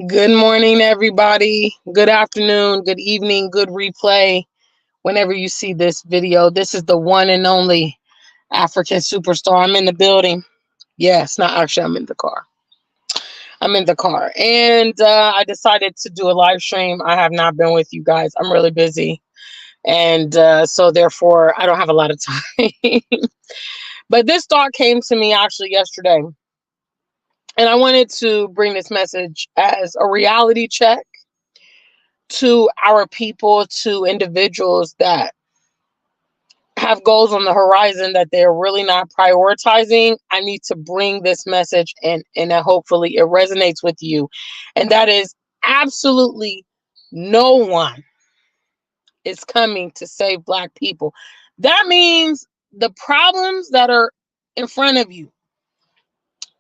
Good morning, everybody. Good afternoon, good evening, good replay. Whenever you see this video, this is the one and only African superstar. I'm in the building. Yes, not actually, I'm in the car. I'm in the car. And I decided to do a live stream. I have not been with you guys. I'm really busy. And so, therefore, I don't have a lot of time. But this thought came to me actually yesterday. And I wanted to bring this message as a reality check to our people, to individuals that have goals on the horizon that they're really not prioritizing. I need to bring this message and hopefully it resonates with you. And that is absolutely no one is coming to save Black people. That means the problems that are in front of you,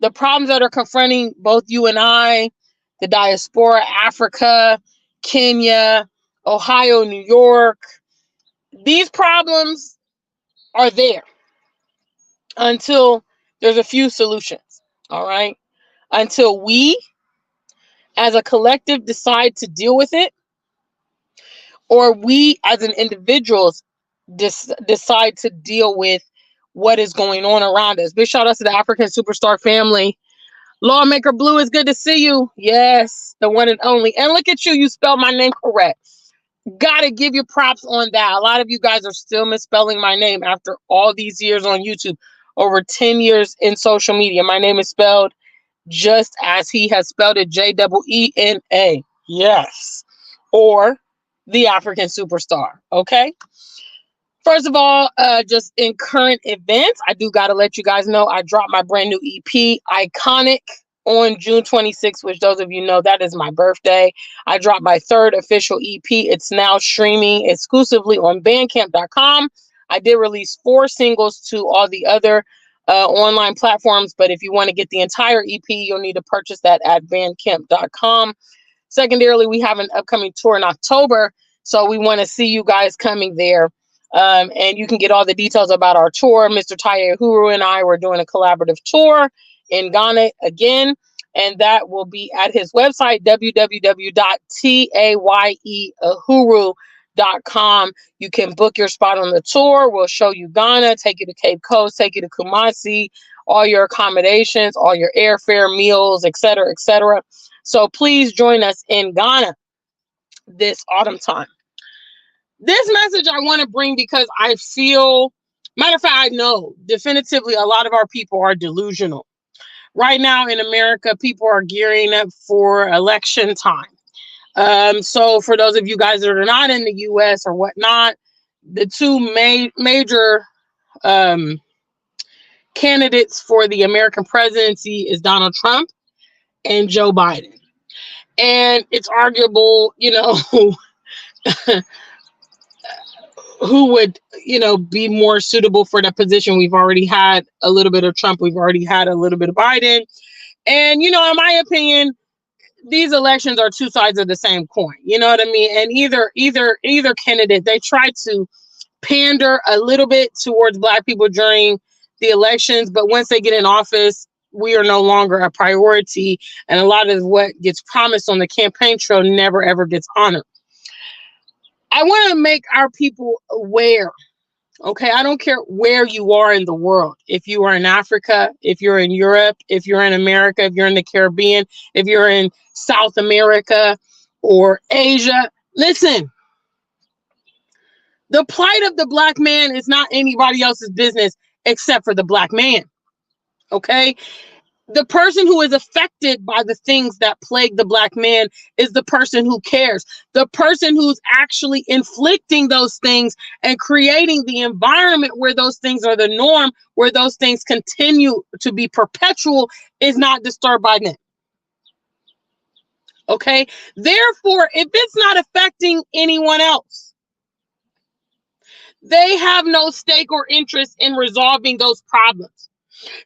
the problems that are confronting both you and I, the diaspora, Africa, Kenya, Ohio, New York, these problems are there until there's a few solutions. All right. Until we as a collective decide to deal with it, or we as an individuals decide to deal with what is going on around us. Big shout out to the African superstar family. Lawmaker Blue, is good to see you. Yes, the one and only. And look at you, you spelled my name correct. Gotta give you props on that. A lot of you guys are still misspelling my name after all these years on YouTube, over 10 years in social media. My name is spelled just as he has spelled it, Jena. Yes. Or the African superstar. Okay. First of all, just in current events, I do got to let you guys know I dropped my brand new EP, Iconic, on June 26th, which those of you know, that is my birthday. I dropped my third official EP. It's now streaming exclusively on bandcamp.com. I did release 4 singles to all the other online platforms, but if you want to get the entire EP, you'll need to purchase that at bandcamp.com. Secondarily, we have an upcoming tour in October, so we want to see you guys coming there. And you can get all the details about our tour. Mr. Taye Uhuru and I were doing a collaborative tour in Ghana again, and that will be at his website, www.tayeehuru.com. You can book your spot on the tour. We'll show you Ghana, take you to Cape Coast, take you to Kumasi, all your accommodations, all your airfare, meals, etc., etc. So please join us in Ghana this autumn time. This message I want to bring because I feel, matter of fact, I know definitively a lot of our people are delusional. Right now in America, people are gearing up for election time. So for those of you guys that are not in the U.S. or whatnot, the two major candidates for the American presidency is Donald Trump and Joe Biden. And it's arguable, who would, be more suitable for that position. We've already had a little bit of Trump. We've already had a little bit of Biden. And, in my opinion, these elections are two sides of the same coin. You know what I mean? And either candidate, they try to pander a little bit towards Black people during the elections. But once they get in office, we are no longer a priority. And a lot of what gets promised on the campaign trail never, ever gets honored. I want to make our people aware, okay? I don't care where you are in the world. If you are in Africa, if you're in Europe, if you're in America, if you're in the Caribbean, if you're in South America or Asia, listen, the plight of the Black man is not anybody else's business except for the Black man, okay? The person who is affected by the things that plague the Black man is the person who cares. The person who's actually inflicting those things and creating the environment where those things are the norm, where those things continue to be perpetual, is not disturbed by them. Okay? Therefore, if it's not affecting anyone else, they have no stake or interest in resolving those problems.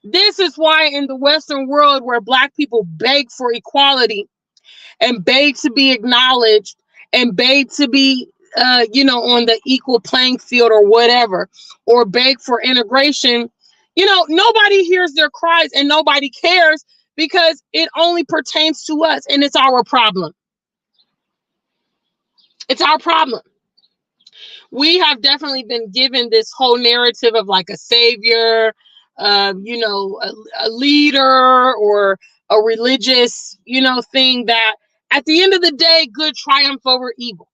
This is why in the Western world, where Black people beg for equality and beg to be acknowledged and beg to be, on the equal playing field or whatever, or beg for integration, nobody hears their cries and nobody cares because it only pertains to us and it's our problem. It's our problem. We have definitely been given this whole narrative of like a savior, a leader or a religious, thing that at the end of the day, good triumph over evil.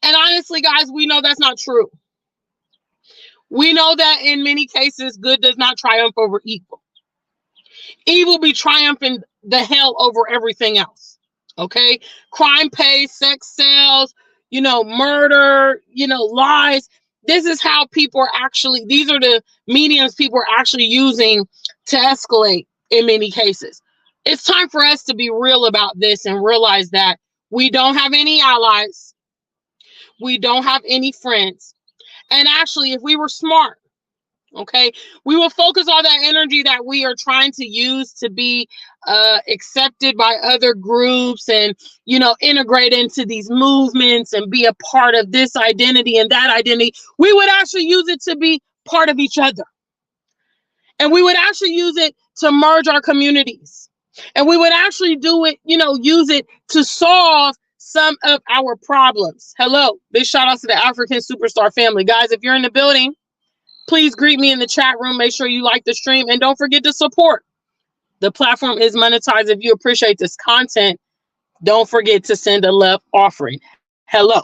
And honestly, guys, we know that's not true. We know that in many cases, good does not triumph over evil. Evil be triumphing the hell over everything else. Okay? Crime pays, sex sells, murder, lies. This is how people are actually, these are the mediums people are actually using to escalate in many cases. It's time for us to be real about this and realize that we don't have any allies. We don't have any friends. And actually, if we were smart, okay, we will focus all that energy that we are trying to use to be accepted by other groups and, integrate into these movements and be a part of this identity and that identity. We would actually use it to be part of each other. And we would actually use it to merge our communities. And we would actually do it, use it to solve some of our problems. Hello, big shout out to the African Superstar family. Guys, if you're in the building, please greet me in the chat room. Make sure you like the stream and don't forget to support. The platform is monetized. If you appreciate this content, don't forget to send a love offering. Hello,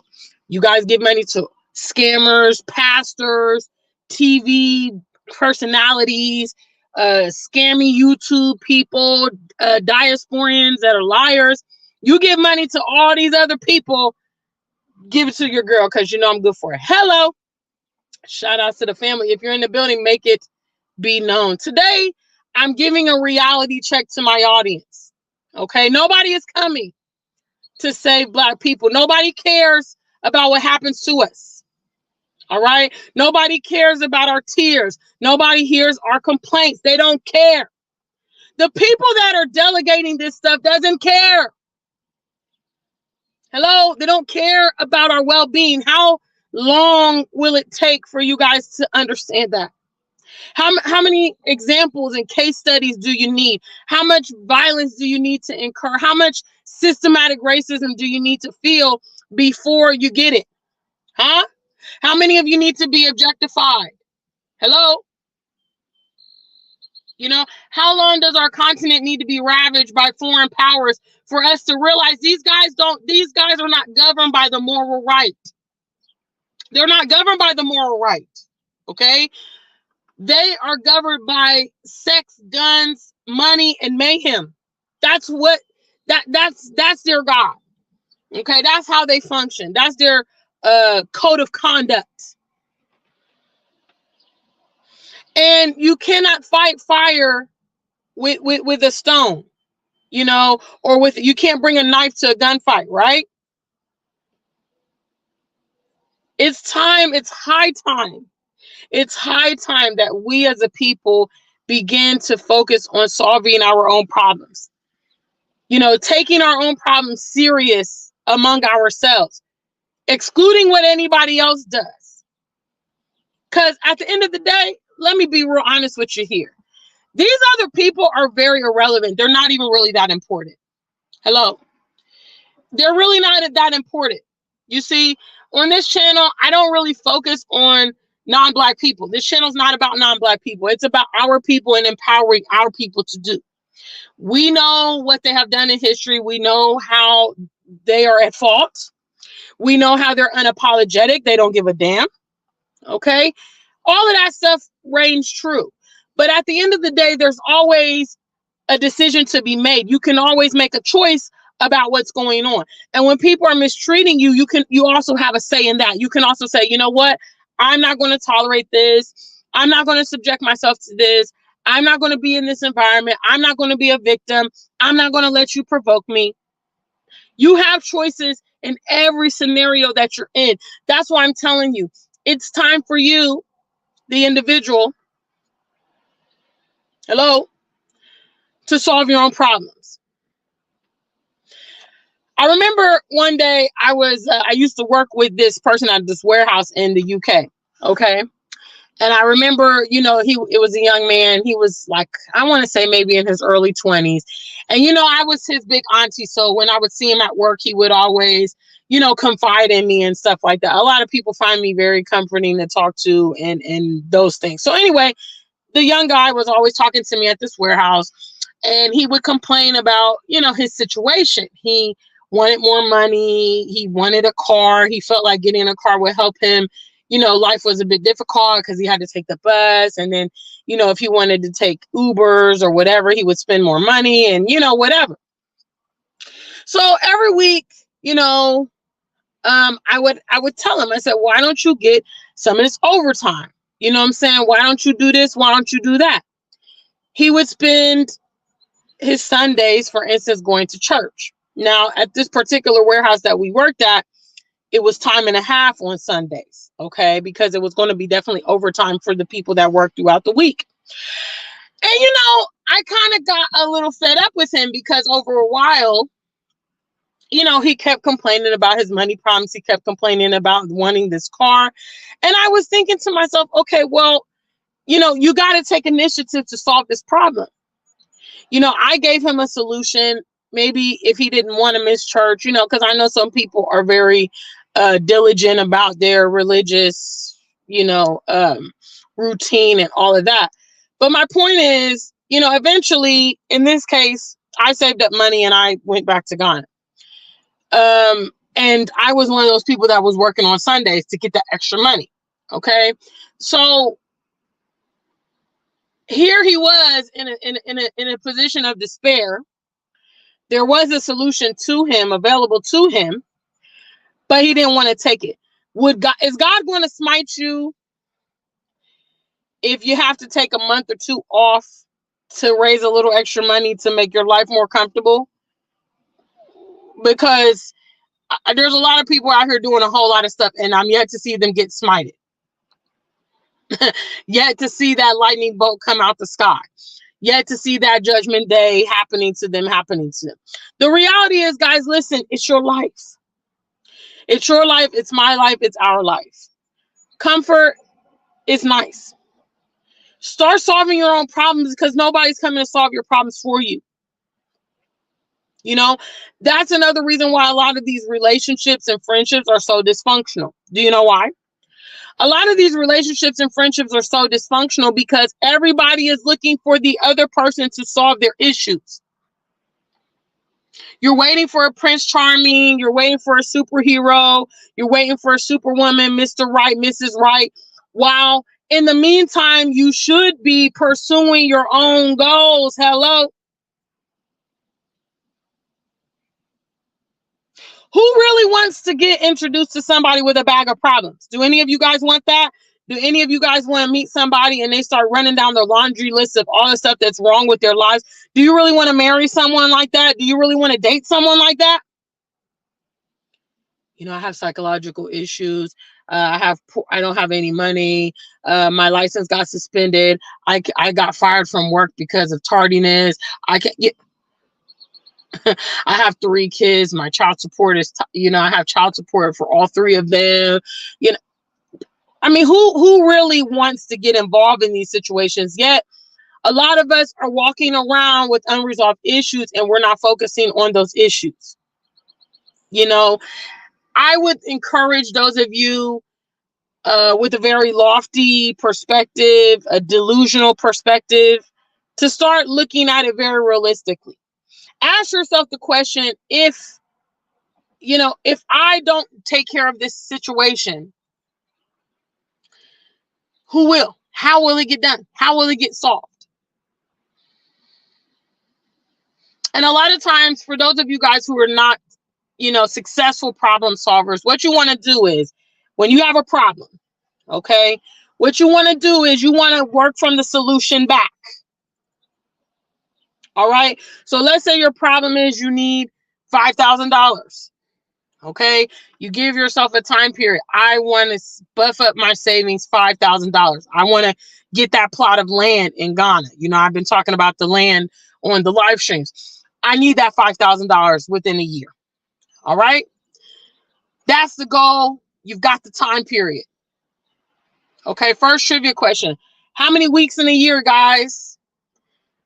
you guys give money to scammers, pastors, TV personalities, scammy YouTube people, diasporians that are liars. You give money to all these other people, give it to your girl because I'm good for it. Hello. Shout out to the family. If you're in the building, make it be known. Today, I'm giving a reality check to my audience. Okay, nobody is coming to save Black people. Nobody cares about what happens to us. All right, nobody cares about our tears. Nobody hears our complaints. They don't care. The people that are delegating this stuff doesn't care. Hello, they don't care about our well-being. How long will it take for you guys to understand that? How many examples and case studies do you need? How much violence do you need to incur? How much systematic racism do you need to feel before you get it? Huh? How many of you need to be objectified? Hello? How long does our continent need to be ravaged by foreign powers for us to realize these guys are not governed by the moral right? They're not governed by the moral right. Okay? They are governed by sex, guns, money, and mayhem. That's their God. Okay, that's how they function. That's their code of conduct. And you cannot fight fire with a stone, or you can't bring a knife to a gunfight, right? It's time. It's high time. It's high time that we as a people begin to focus on solving our own problems. Taking our own problems serious among ourselves, excluding what anybody else does. Because at the end of the day, let me be real honest with you here. These other people are very irrelevant. They're not even really that important. Hello. They're really not that important. You see, on this channel, I don't really focus on non-Black people. This channel is not about non-Black people. It's about our people and empowering our people to do. We know what they have done in history. We know how they are at fault. We know how they're unapologetic. They don't give a damn. Okay? All of that stuff reigns true. But at the end of the day, there's always a decision to be made. You can always make a choice about what's going on. And when people are mistreating you, you also have a say in that. You can also say, you know what? I'm not going to tolerate this. I'm not going to subject myself to this. I'm not going to be in this environment. I'm not going to be a victim. I'm not going to let you provoke me. You have choices in every scenario that you're in. That's why I'm telling you, it's time for you, the individual, hello, to solve your own problems. I remember one day I used to work with this person at this warehouse in the UK. Okay. And I remember, it was a young man. He was like, I want to say maybe in his early 20s. And, I was his big auntie. So when I would see him at work, he would always, confide in me and stuff like that. A lot of people find me very comforting to talk to and those things. So anyway, the young guy was always talking to me at this warehouse, and he would complain about, his situation. He wanted more money. He wanted a car. He felt like getting a car would help him. Life was a bit difficult because he had to take the bus. And then, if he wanted to take Ubers or whatever, he would spend more money and, whatever. So every week, I would tell him, I said, why don't you get some of this overtime? You know what I'm saying? Why don't you do this? Why don't you do that? He would spend his Sundays, for instance, going to church. Now, at this particular warehouse that we worked at, it was time and a half on Sundays, okay? Because it was going to be definitely overtime for the people that worked throughout the week. And, I kind of got a little fed up with him because over a while, he kept complaining about his money problems. He kept complaining about wanting this car. And I was thinking to myself, okay, well, you got to take initiative to solve this problem. I gave him a solution. Maybe if he didn't want to miss church, because I know some people are very diligent about their religious, routine and all of that. But my point is, eventually, in this case, I saved up money and I went back to Ghana. And I was one of those people that was working on Sundays to get that extra money. Okay. So here he was in a position of despair. There was a solution to him, available to him, but he didn't want to take it. Is God going to smite you if you have to take a month or two off to raise a little extra money to make your life more comfortable? Because there's a lot of people out here doing a whole lot of stuff, and I'm yet to see them get smited. Yet to see that lightning bolt come out the sky. Yet to see that judgment day happening to them. The reality is, guys, listen, it's your life. It's your life. It's my life. It's our life. Comfort is nice. Start solving your own problems because nobody's coming to solve your problems for you. That's another reason why a lot of these relationships and friendships are so dysfunctional. Do you know why? A lot of these relationships and friendships are so dysfunctional because everybody is looking for the other person to solve their issues. You're waiting for a Prince Charming. You're waiting for a superhero. You're waiting for a superwoman, Mr. Right, Mrs. Right. While in the meantime, you should be pursuing your own goals. Hello. Who really wants to get introduced to somebody with a bag of problems? Do any of you guys want that? Do any of you guys want to meet somebody and they start running down their laundry list of all the stuff that's wrong with their lives? Do you really want to marry someone like that? Do you really want to date someone like that? I have psychological issues. I don't have any money. My license got suspended. I got fired from work because of tardiness. I can't get. I have 3 kids. My child support is, I have child support for all 3 of them. I mean, who really wants to get involved in these situations? Yet, a lot of us are walking around with unresolved issues and we're not focusing on those issues. I would encourage those of you with a very lofty perspective, a delusional perspective, to start looking at it very realistically. Ask yourself the question, if I don't take care of this situation, who will? How will it get done? How will it get solved? And a lot of times, for those of you guys who are not, successful problem solvers, what you want to do is, when you have a problem, okay, what you want to do is you want to work from the solution back. All right. So let's say your problem is you need $5,000. Okay. You give yourself a time period. I want to buff up my savings, $5,000. I want to get that plot of land in Ghana. I've been talking about the land on the live streams. I need that $5,000 within a year. All right. That's the goal. You've got the time period. Okay, first trivia question. How many weeks in a year, guys?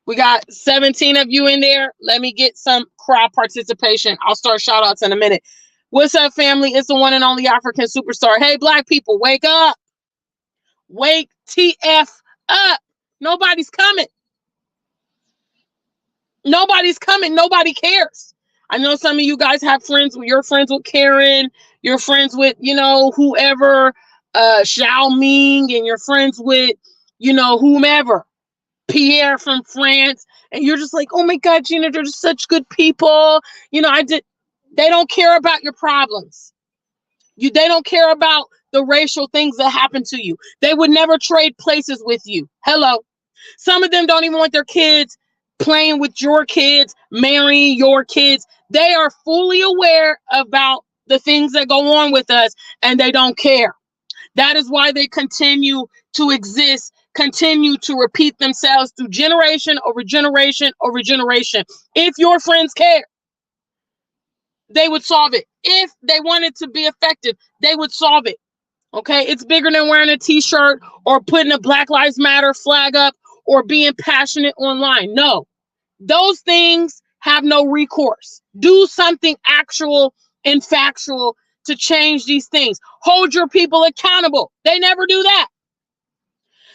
We got 17 of you in there. Let me get some crowd participation. I'll start shout outs in a minute. What's up, family? It's the one and only African superstar. Hey, black people, wake up. Wake TF up. Nobody's coming. Nobody's coming. Nobody cares. I know some of you guys have friends. You're friends with Karen. You're friends with, whoever, Xiao Ming, and you're friends with, whomever, Pierre from France. And you're just like, oh my God, Gina, they're just such good people. They don't care about your problems. They don't care about the racial things that happen to you. They would never trade places with you. Hello. Some of them don't even want their kids playing with your kids, marrying your kids. They are fully aware about the things that go on with us, and they don't care. That is why they continue to exist, continue to repeat themselves through generation over generation over generation. If your friends care, they would solve it. If they wanted to be effective, they would solve it. Okay, it's bigger than wearing a t-shirt or putting a Black Lives Matter flag up or being passionate online. No, those things have no recourse. Do something actual and factual to change these things. Hold your people accountable. They never do that.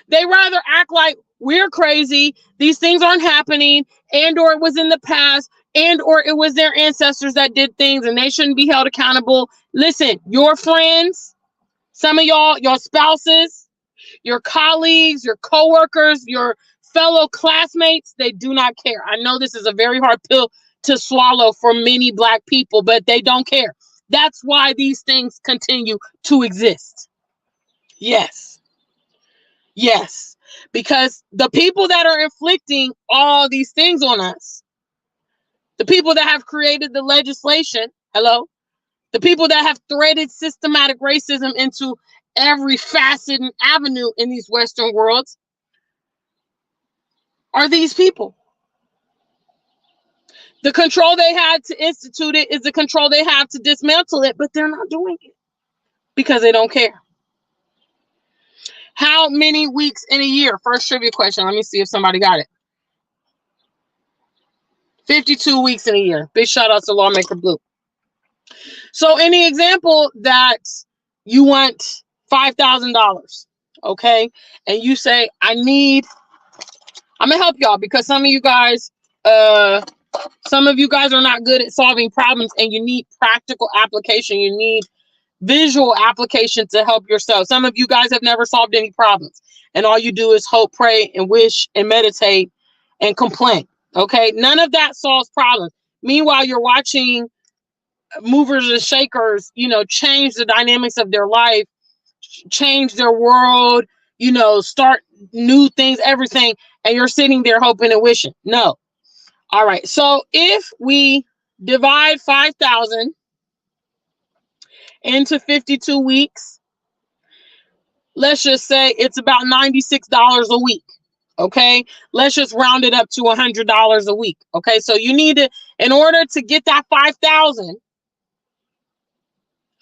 They rather act like we're crazy, these things aren't happening, and or it was in the past, and or it was their ancestors that did things and they shouldn't be held accountable. Listen, your friends, some of y'all, your spouses, your colleagues, your coworkers, your fellow classmates, they do not care. I know this is a very hard pill to swallow for many Black people, but they don't care. That's why these things continue to exist. Yes. Yes. Because the people that are inflicting all these things on us, the people that have created the legislation, hello, the people that have threaded systematic racism into every facet and avenue in these Western worlds are these people. The control they had to institute it is the control they have to dismantle it, but they're not doing it because they don't care. How many weeks in a year? First trivia question. Let me see if somebody got it. 52 weeks in a year. Big shout out to Lawmaker Blue. So any example that you want $5,000, okay? And you say, I'm gonna help y'all because some of you guys are not good at solving problems and you need practical application. You need visual application to help yourself. Some of you guys have never solved any problems and all you do is hope, pray, and wish and meditate and complain. Okay, none of that solves problems. Meanwhile, you're watching movers and shakers, change the dynamics of their life, change their world, start new things, everything, and you're sitting there hoping and wishing. No. All right. So if we divide 5,000 into 52 weeks, let's just say it's about $96 a week. Okay. Let's just round it up to $100 a week. Okay. So you need to, in order to get that 5,000,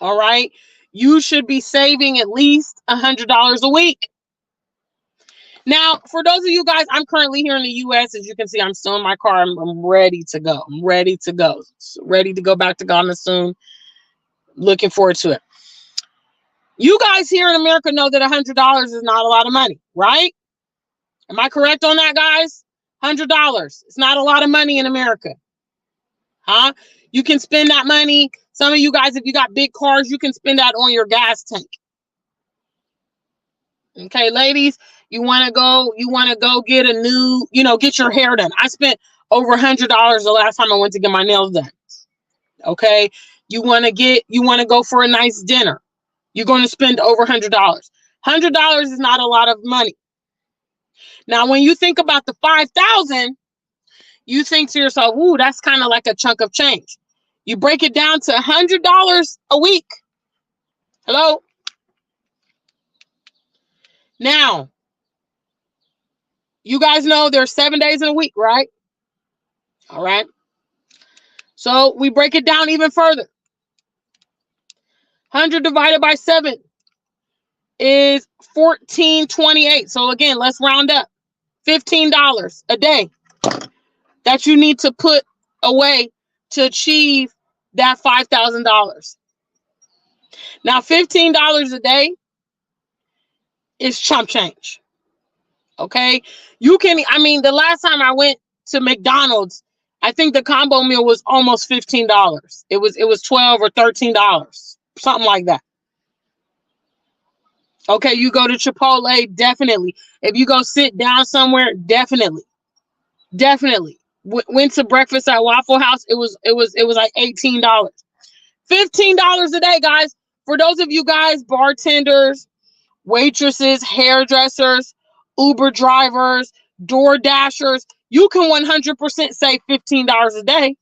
all right, you should be saving at least $100 a week. Now, for those of you guys, I'm currently here in the U.S. As you can see, I'm still in my car. I'm ready to go. I'm ready to go. Ready to go back to Ghana soon. Looking forward to it. You guys here in America know that $100 is not a lot of money, right? Am I correct on that, guys? $100. It's not a lot of money in America. Huh? You can spend that money. Some of you guys, if you got big cars, you can spend that on your gas tank. Okay, ladies, you want to go get a new, get your hair done. I spent over $100 the last time I went to get my nails done. Okay, you want to go for a nice dinner. You're going to spend over $100. $100 is not a lot of money. Now, when you think about the 5,000, you think to yourself, ooh, that's kind of like a chunk of change. You break it down to $100 a week. Hello? Now, you guys know there's 7 days in a week, right? All right. So we break it down even further. 100 divided by 7. is $14.28. So again, let's round up. $15 a day that you need to put away to achieve that $5,000. Now, $15 a day is chump change. Okay. You can, I mean, the last time I went to McDonald's, I think the combo meal was almost $15. It was $12 or $13, something like that. Okay, you go to Chipotle, definitely. If you go sit down somewhere, definitely. Definitely. Went to breakfast at Waffle House, it was like $18. $15 a day, guys. For those of you guys, bartenders, waitresses, hairdressers, Uber drivers, door dashers, you can 100% save $15 a day.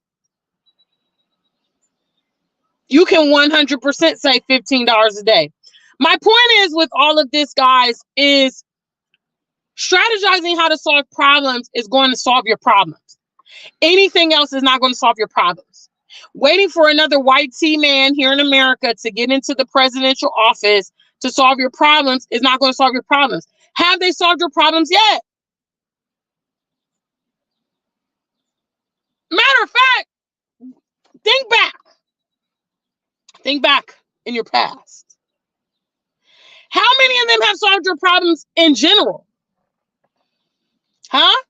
You can 100% save $15 a day. My point is with all of this, guys, is strategizing how to solve problems is going to solve your problems. Anything else is not going to solve your problems. Waiting for another white tea man here in America to get into the presidential office to solve your problems is not going to solve your problems. Have they solved your problems yet? Matter of fact, think back. Think back in your past. How many of them have solved your problems in general? Huh?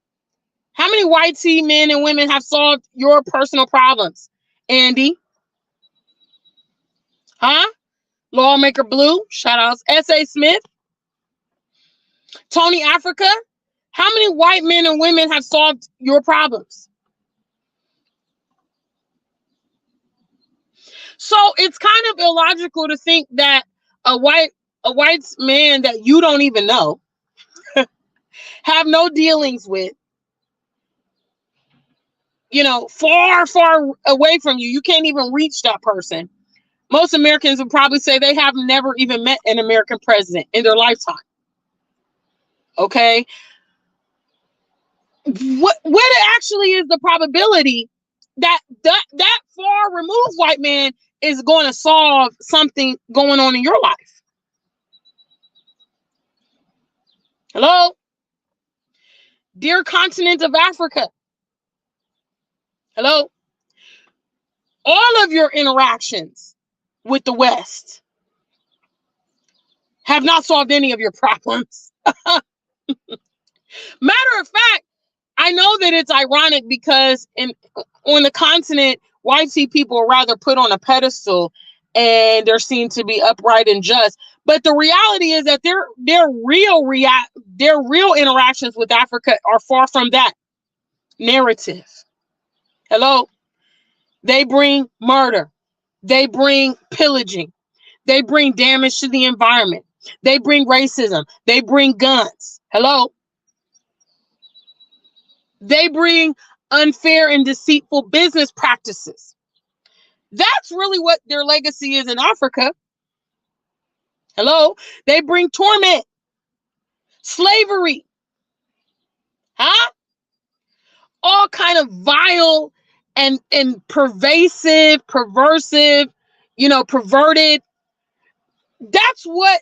How many white tea men and women have solved your personal problems? Andy? Huh? Lawmaker Blue? Shout outs. S.A. Smith? Tony Africa? How many white men and women have solved your problems? So it's kind of illogical to think that a white man that you don't even know, have no dealings with, far, far away from you. You can't even reach that person. Most Americans would probably say they have never even met an American president in their lifetime. Okay. What actually is the probability that far removed white man is going to solve something going on in your life? Hello? Dear continent of Africa. Hello? All of your interactions with the West have not solved any of your problems. Matter of fact, I know that it's ironic because on the continent, white people are rather put on a pedestal and they're seen to be upright and just. But the reality is that their real interactions with Africa are far from that narrative. Hello? They bring murder. They bring pillaging. They bring damage to the environment. They bring racism. They bring guns. Hello? They bring unfair and deceitful business practices. That's really what their legacy is in Africa. Hello? They bring torment, slavery, huh? All kind of vile and pervasive, perversive, perverted. That's what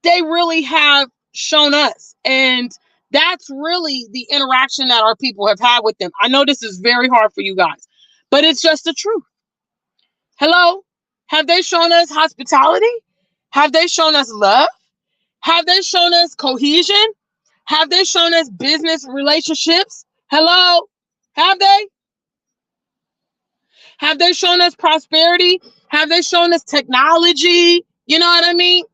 they really have shown us. And that's really the interaction that our people have had with them. I know this is very hard for you guys, but it's just the truth. Hello? Have they shown us hospitality? Have they shown us love? Have they shown us cohesion? Have they shown us business relationships? Hello? Have they? Have they shown us prosperity? Have they shown us technology? You know what I mean?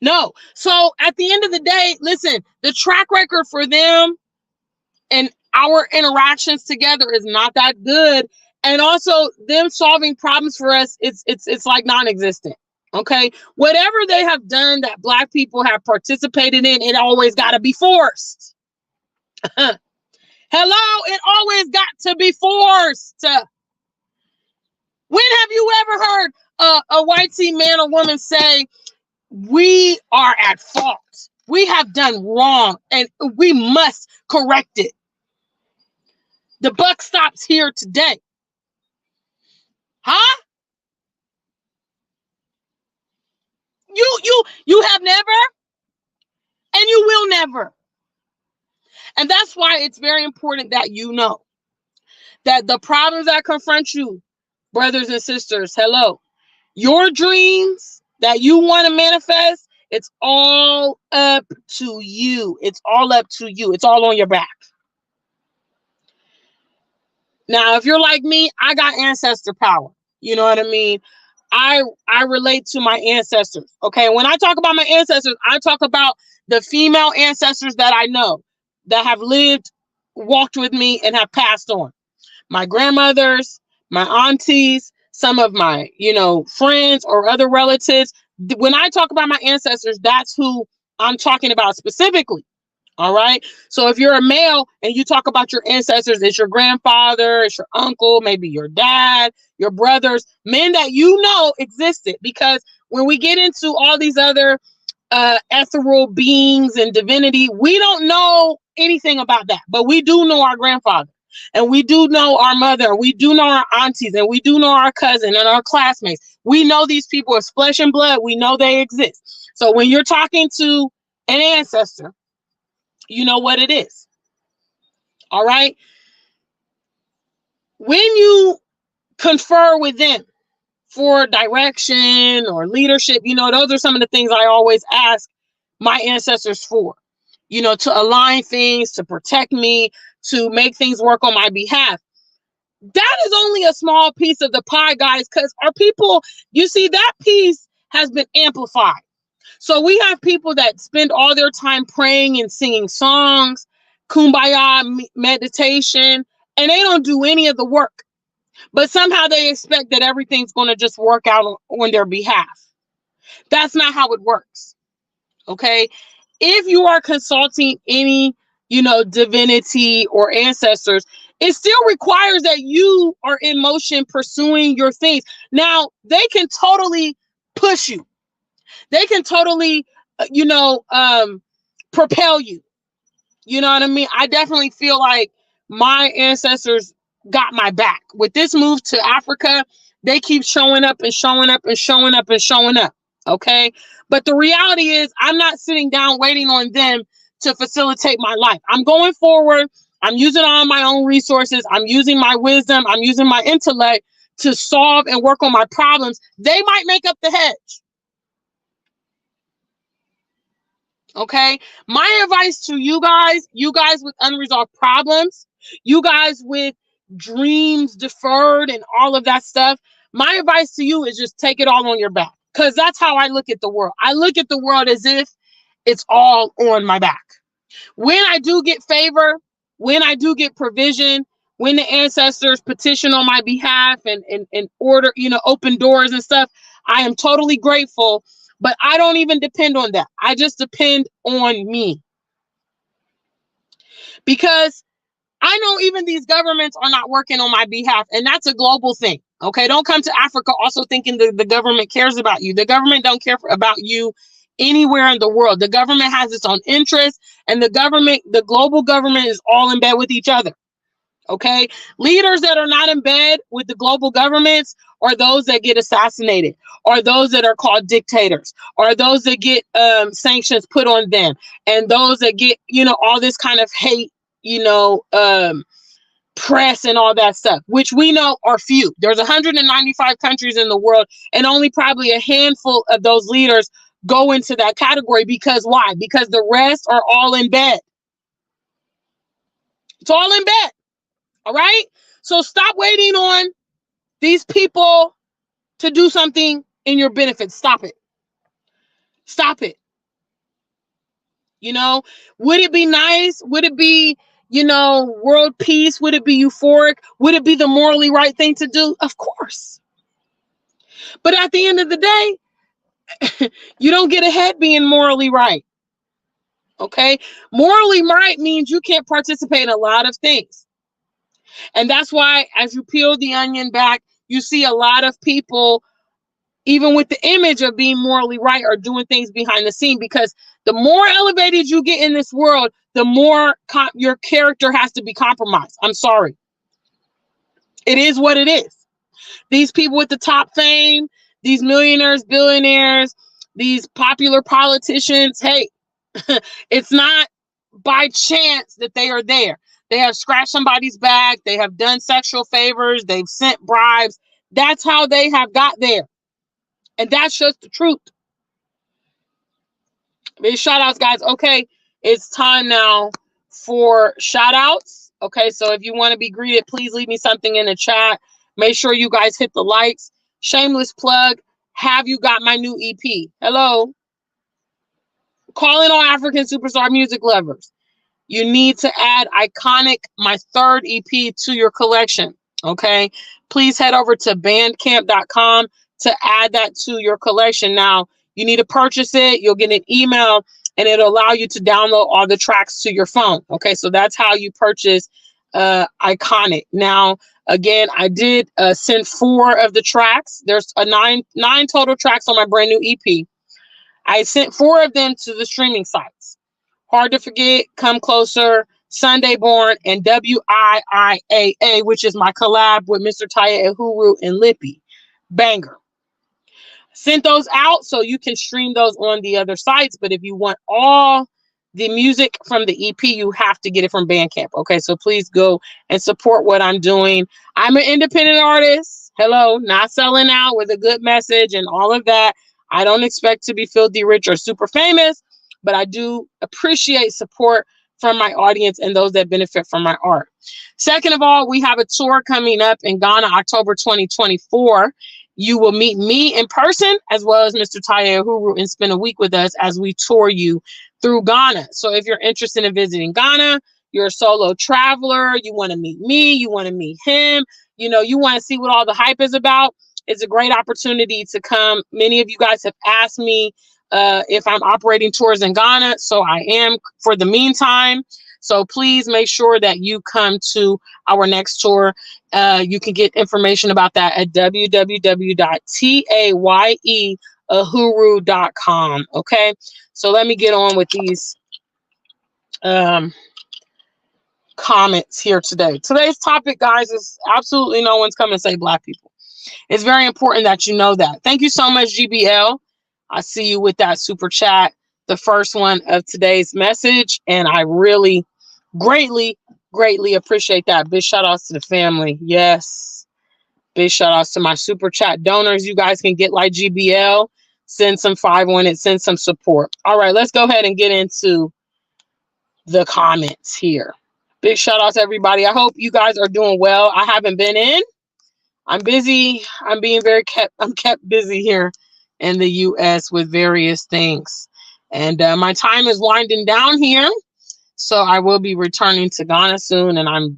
No. So at the end of the day, listen, the track record for them and our interactions together is not that good. And also them solving problems for us, it's like non-existent. Okay. Whatever they have done that Black people have participated in, it always got to be forced. Hello, it always got to be forced. When have you ever heard a white man or woman say, we are at fault, we have done wrong, and we must correct it? The buck stops here today. Huh? You have never, and you will never. And that's why it's very important that you know that the problems that confront you, brothers and sisters, hello, your dreams that you want to manifest, it's all up to you. It's all up to you. It's all on your back. Now, if you're like me, I got ancestor power. You know what I mean? I relate to my ancestors. Okay. When I talk about my ancestors, I talk about the female ancestors that I know that have lived, walked with me, and have passed on. My grandmothers, my aunties, some of my, friends or other relatives. When I talk about my ancestors, that's who I'm talking about specifically. All right. So if you're a male and you talk about your ancestors, it's your grandfather, it's your uncle, maybe your dad, your brothers, men that existed. Because when we get into all these other ethereal beings and divinity, we don't know anything about that. But we do know our grandfather, and we do know our mother, we do know our aunties, and we do know our cousin and our classmates. We know these people as flesh and blood. We know they exist. So when you're talking to an ancestor, you know what it is. All right. When you confer with them for direction or leadership, those are some of the things I always ask my ancestors for, to align things, to protect me, to make things work on my behalf. That is only a small piece of the pie, guys, because our people, you see, that piece has been amplified. So we have people that spend all their time praying and singing songs, kumbaya meditation, and they don't do any of the work. But somehow they expect that everything's going to just work out on their behalf. That's not how it works. Okay? If you are consulting any, divinity or ancestors, it still requires that you are in motion pursuing your things. Now, they can totally push you. They can totally, propel you. You know what I mean? I definitely feel like my ancestors got my back. With this move to Africa, they keep showing up and showing up and showing up and showing up. Okay. But the reality is, I'm not sitting down waiting on them to facilitate my life. I'm going forward. I'm using all my own resources. I'm using my wisdom. I'm using my intellect to solve and work on my problems. They might make up the hedge. Okay. My advice to you guys with unresolved problems, you guys with dreams deferred and all of that stuff, my advice to you is just take it all on your back. Because that's how I look at the world. I look at the world as if it's all on my back. When I do get favor, when I do get provision, when the ancestors petition on my behalf and order, open doors and stuff, I am totally grateful. But I don't even depend on that. I just depend on me. Because I know even these governments are not working on my behalf. And that's a global thing. Okay. Don't come to Africa also thinking the government cares about you. The government don't care about you anywhere in the world. The government has its own interests, and the global government is all in bed with each other. Okay. Leaders that are not in bed with the global governments are those that get assassinated, or those that are called dictators, or those that get sanctions put on them, and those that get, all this kind of hate, press and all that stuff, which we know are few. There's 195 countries in the world, and only probably a handful of those leaders go into that category. Because why? Because the rest are all in bed. It's all in bed. All right. So stop waiting on these people to do something in your benefit. Stop it. Stop it. Would it be nice? Would it be, world peace? Would it be euphoric? Would it be the morally right thing to do? Of course. But at the end of the day, you don't get ahead being morally right. Okay. Morally right means you can't participate in a lot of things. And that's why, as you peel the onion back, you see a lot of people, even with the image of being morally right, are doing things behind the scene. Because the more elevated you get in this world, the more your character has to be compromised. I'm sorry. It is what it is. These people with the top fame, these millionaires, billionaires, these popular politicians, hey, it's not by chance that they are there. They have scratched somebody's back. They have done sexual favors. They've sent bribes. That's how they have got there. And that's just the truth. Big shout outs, guys. Okay, it's time now for shout outs. Okay, so if you want to be greeted, please leave me something in the chat. Make sure you guys hit the likes. Shameless plug. Have you got my new EP? Hello. Calling all African superstar music lovers. You need to add Iconic, my third EP, to your collection. Okay. Please head over to bandcamp.com to add that to your collection. Now, you need to purchase it. You'll get an email and it'll allow you to download all the tracks to your phone. Okay. So that's how you purchase Iconic. Now, again, I did send 4 of the tracks. There's a nine total tracks on my brand new EP. I sent 4 of them to the streaming sites. Hard to Forget, Come Closer, Sunday Born, and WIIAA, which is my collab with Mr. Taya Uhuru and Lippy. Banger. Sent those out so you can stream those on the other sites. But if you want all the music from the EP, you have to get it from Bandcamp. Okay, so please go and support what I'm doing. I'm an independent artist. Hello, not selling out, with a good message and all of that. I don't expect to be filthy rich or super famous, but I do appreciate support from my audience and those that benefit from my art. Second of all, we have a tour coming up in Ghana, October 2024. You will meet me in person as well as Mr. Taya Uhuru and spend a week with us as we tour you through Ghana. So if you're interested in visiting Ghana, you're a solo traveler, you want to meet me, you want to meet him, you know, you want to see what all the hype is about, it's a great opportunity to come. Many of you guys have asked me if I'm operating tours in Ghana. So I am for the meantime. So please make sure that you come to our next tour. You can get information about that at www.tayeahuru.com. Okay. So let me get on with these comments here today. Today's topic, guys, is absolutely no one's coming to say Black people. It's very important that you know that. Thank you so much, GBL. I see you with that super chat, the first one of today's message. And I really greatly appreciate that. Big shout outs to the family. Yes. Big shout outs to my super chat donors. You guys can get like GBL. Send some 5 on it. Send some support. All right, let's go ahead and get into the comments here. Big shout out to everybody. I hope you guys are doing well. I haven't been in. I'm busy. I'm kept busy here in the US with various things. And my time is winding down here. So I will be returning to Ghana soon. And I'm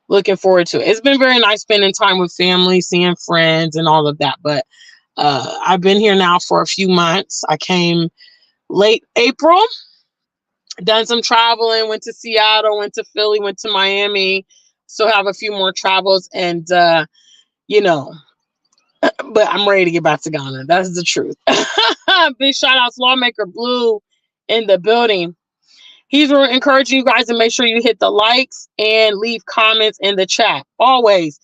looking forward to it. It's been very nice spending time with family, seeing friends and all of that. But I've been here now for a few months. I came late April, done some traveling, went to Seattle, went to Philly, went to Miami. Still have a few more travels and, you know, but I'm ready to get back to Ghana. That's the truth. Big shout out to Lawmaker Blue in the building. He's encouraging you guys to make sure you hit the likes and leave comments in the chat. Always.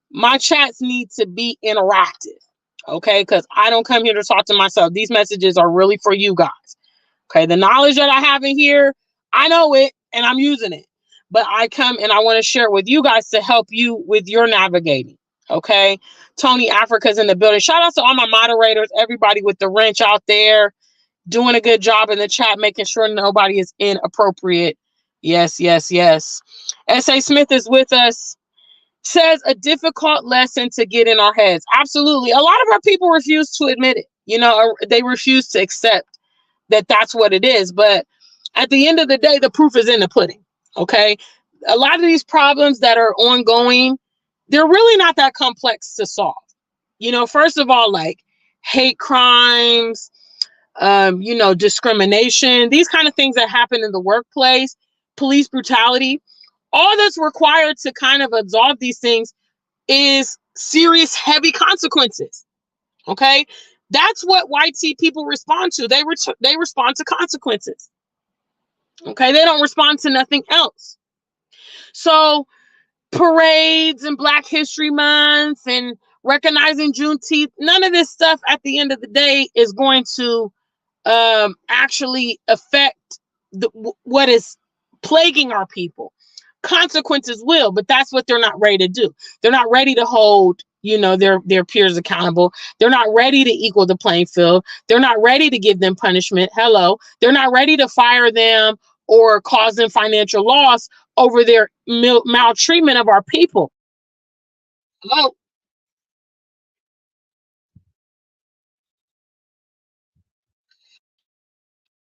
My chats need to be interactive. Okay. Because I don't come here to talk to myself. These messages are really for you guys. Okay. The knowledge that I have in here, I know it and I'm using it. But I come and I want to share it with you guys to help you with your navigating. Okay. Tony Africa's in the building. Shout out to all my moderators, everybody with the wrench out there, doing a good job in the chat, making sure nobody is inappropriate. Yes. S.A. Smith is with us. Says a difficult lesson to get in our heads. Absolutely. A lot of our people refuse to admit it. You know, they refuse to accept that that's what it is. But at the end of the day, the proof is in the pudding. Okay. A lot of these problems that are ongoing, they're really not that complex to solve. You know, first of all, like hate crimes, you know, discrimination, these kind of things that happen in the workplace, police brutality, all that's required to kind of absolve these things is serious, heavy consequences. Okay. That's what white people respond to. They respond to consequences. Okay. They don't respond to nothing else. So parades and Black History Month and recognizing Juneteenth, none of this stuff at the end of the day is going to actually affect what is plaguing our people. Consequences will, but that's what they're not ready to do. They're not ready to hold, their peers accountable. They're not ready to equal the playing field. They're not ready to give them punishment. Hello. They're not ready to fire them or cause them financial loss over their maltreatment of our people. Hello.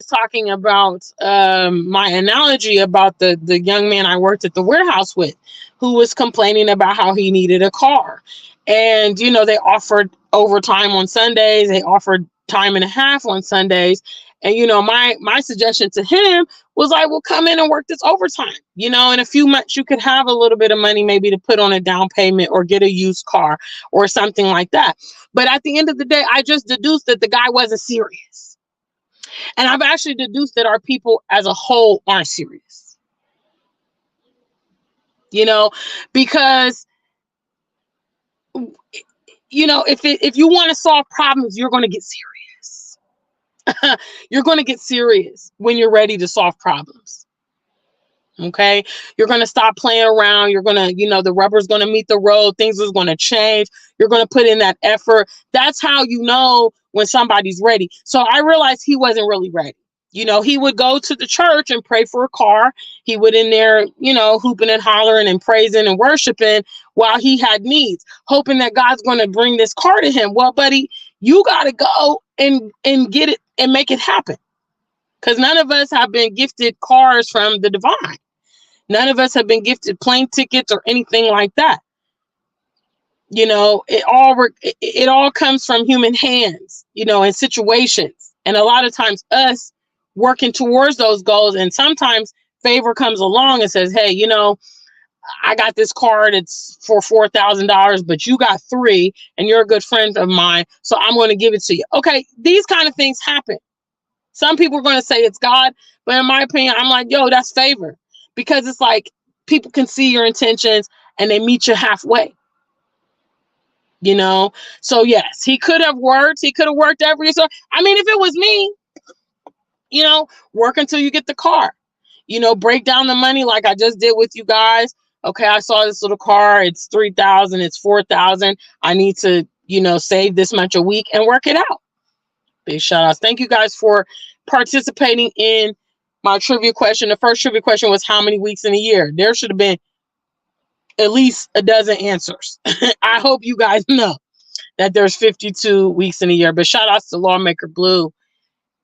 Talking about my analogy about the young man I worked at the warehouse with, who was complaining about how he needed a car. And they offered overtime on Sundays, they offered time and a half on Sundays. And my suggestion to him was like, well, come in and work this overtime. In a few months you could have a little bit of money maybe to put on a down payment or get a used car or something like that. But at the end of the day, I just deduced that the guy wasn't serious. And I've actually deduced that our people as a whole aren't serious. Because if you want to solve problems, you're going to get serious. You're going to get serious when you're ready to solve problems. Okay, you're going to stop playing around. You're going to, the rubber's going to meet the road. Things is going to change. You're going to put in that effort. That's how you know when somebody's ready. So I realized he wasn't really ready. He would go to the church and pray for a car. He would in there, hooping and hollering and praising and worshiping while he had needs, hoping that God's going to bring this car to him. Well, buddy, you got to go and get it and make it happen. Because none of us have been gifted cars from the divine. None of us have been gifted plane tickets or anything like that. It all comes from human hands, and situations. And a lot of times us working towards those goals. And sometimes favor comes along and says, hey, I got this car that's for $4,000, but you got $3,000 and you're a good friend of mine. So I'm going to give it to you. Okay. These kind of things happen. Some people are going to say it's God, but in my opinion, I'm like, yo, that's favor, because it's like people can see your intentions and they meet you halfway. So yes, he could have worked. He could have worked every. So I mean, if it was me, work until you get the car. Break down the money like I just did with you guys. Okay, I saw this little car. It's 3,000. It's 4,000. I need to, save this much a week and work it out. Big shout outs. Thank you guys for participating in my trivia question. The first trivia question was how many weeks in a year? There should have been at least a dozen answers. I hope you guys know that there's 52 weeks in a year, but shout outs to Lawmaker Blue.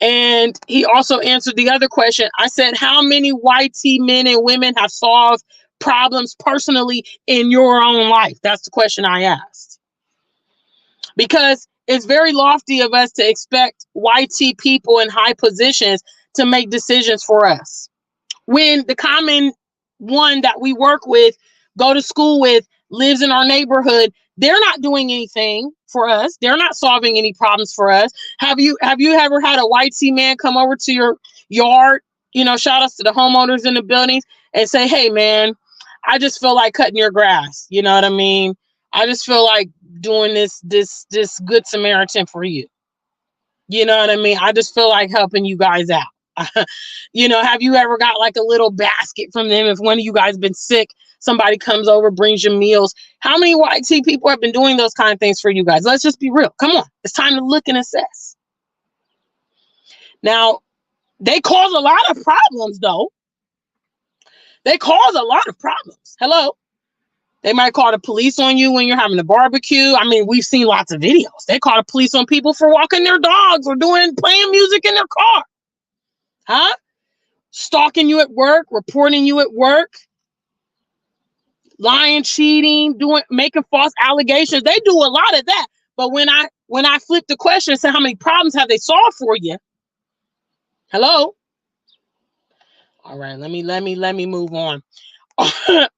And he also answered the other question. I said, how many white tea men and women have solved problems personally in your own life? That's the question I asked. Because it's very lofty of us to expect white tea people in high positions to make decisions for us, when the common one that we work with, go to school with, lives in our neighborhood, they're not doing anything for us. They're not solving any problems for us. Have you ever had a white tea man come over to your yard? Shout outs to the homeowners in the buildings and say, hey man, I just feel like cutting your grass. You know what I mean? I just feel like doing this good Samaritan for you. You know what I mean? I just feel like helping you guys out. Have you ever got like a little basket from them? If one of you guys been sick, somebody comes over, brings you meals. How many white tea people have been doing those kind of things for you guys? Let's just be real. Come on. It's time to look and assess. Now, they cause a lot of problems though. They cause a lot of problems. Hello. They might call the police on you when you're having a barbecue. I mean, we've seen lots of videos. They call the police on people for walking their dogs or playing music in their car. Huh? Stalking you at work, reporting you at work, lying, cheating, making false allegations. They do a lot of that. But when I flip the question and say how many problems have they solved for you? Hello? All right, let me move on.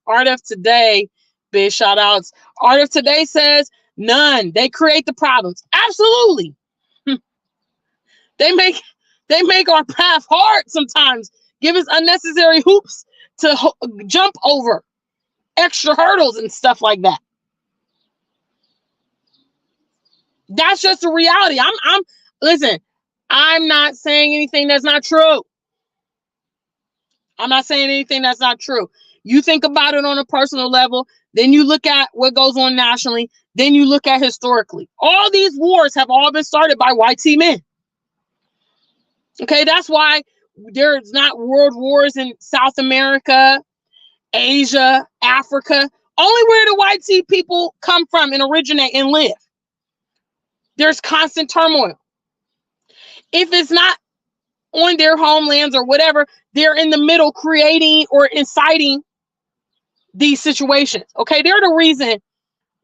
Art of Today, big shout outs. Art of Today says none. They create the problems. Absolutely. They make our path hard sometimes. Give us unnecessary hoops to jump over, extra hurdles and stuff like that. That's just the reality. Listen, I'm not saying anything that's not true. I'm not saying anything that's not true. You think about it on a personal level, then you look at what goes on nationally, then you look at historically. All these wars have all been started by white men. Okay, that's why there's not world wars in South America, Asia, Africa, only where the white people come from and originate and live. There's constant turmoil. If it's not on their homelands or whatever, they're in the middle creating or inciting these situations. Okay, they're the reason